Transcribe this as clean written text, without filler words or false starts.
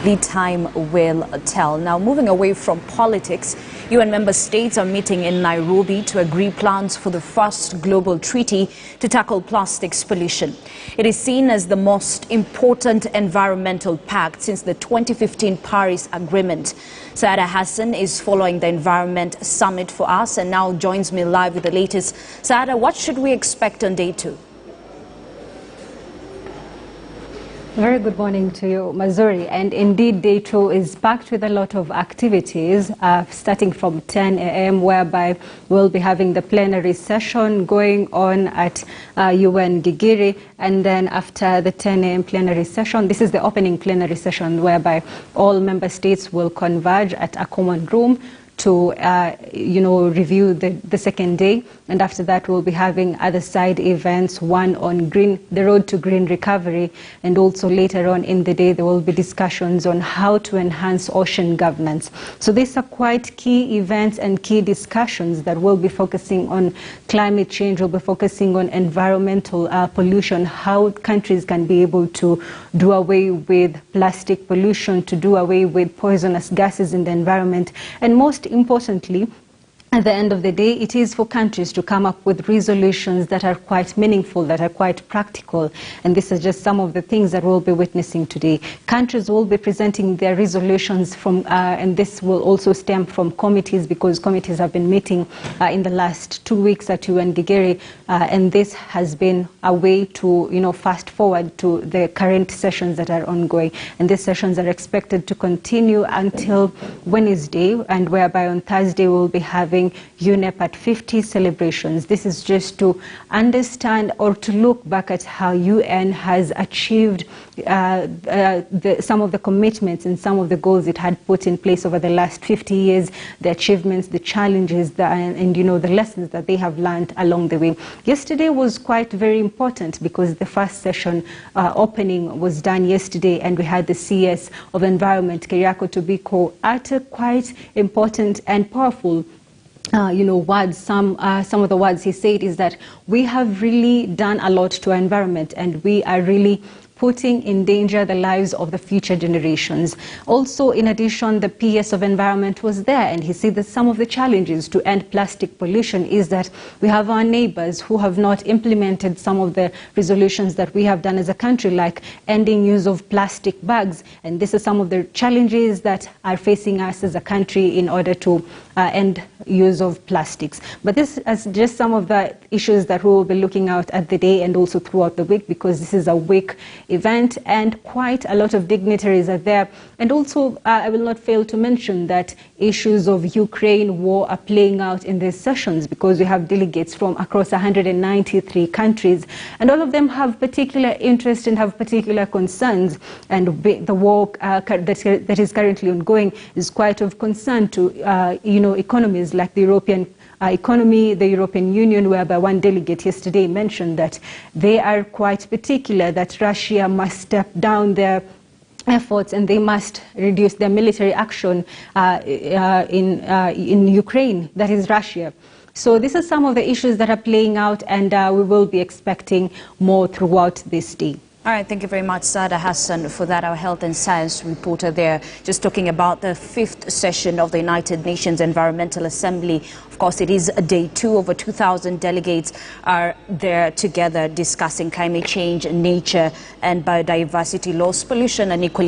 The time will tell. Now, moving away from politics, UN member states are meeting in Nairobi to agree plans for the first global treaty to tackle plastics pollution. It is seen as the most important environmental pact since the 2015 Paris Agreement. Saada Hassan is following the Environment Summit for us and now joins me live with the latest. Saada, what should we expect on day 2? Very good morning to you, Mazuri. And indeed, day 2 is packed with a lot of activities, starting from 10 a.m., whereby we'll be having the plenary session going on at UN Gigiri. And then after the 10 a.m. plenary session, this is the opening plenary session, whereby all member states will converge at a common room to review the second day. And after that, we'll be having other side events, one on the road to green recovery, and also later on in the day there will be discussions on how to enhance ocean governance. So these are quite key events and key discussions that will be focusing on climate change, will be focusing on environmental pollution, how countries can be able to do away with plastic pollution, to do away with poisonous gases in the environment, and most importantly, at the end of the day, it is for countries to come up with resolutions that are quite meaningful, that are quite practical. And these are just some of the things that we'll be witnessing today. Countries will be presenting their resolutions from, and this will also stem from committees, because committees have been meeting in the last 2 weeks at UN Gigiri. And this has been a way to, fast forward to the current sessions that are ongoing. And these sessions are expected to continue until Wednesday, and whereby on Thursday we'll be having UNEP at 50 celebrations. This is just to understand or to look back at how UN has achieved some of the commitments and some of the goals it had put in place over the last 50 years, the achievements, the challenges, and the lessons that they have learned along the way. Yesterday was quite very important because the first session opening was done yesterday, and we had the CS of Environment, Keriako Tobiko, utter quite important and powerful words. Some of the words he said is that we have really done a lot to our environment, and we are really putting in danger the lives of the future generations. Also, in addition, the PS of Environment was there, and he said that some of the challenges to end plastic pollution is that we have our neighbors who have not implemented some of the resolutions that we have done as a country, like ending use of plastic bags. And this is some of the challenges that are facing us as a country in order to end use of plastics. But this is just some of the issues that we will be looking at the day and also throughout the week, because this is a week event and quite a lot of dignitaries are there. And also, I will not fail to mention that issues of Ukraine war are playing out in these sessions, because we have delegates from across 193 countries, and all of them have particular interest and have particular concerns. And the war that is currently ongoing is quite of concern to economies like the European economy, the European Union, whereby one delegate yesterday mentioned that they are quite particular that Russia must step down their efforts and they must reduce their military action in Ukraine, that is Russia. So these are some of the issues that are playing out, and we will be expecting more throughout this day. All right, thank you very much, Saada Hassan, for that, our health and science reporter there, just talking about the 5th session of the United Nations Environmental Assembly. Of course, it is day 2. Over 2,000 delegates are there together discussing climate change, nature and biodiversity, loss, pollution and equally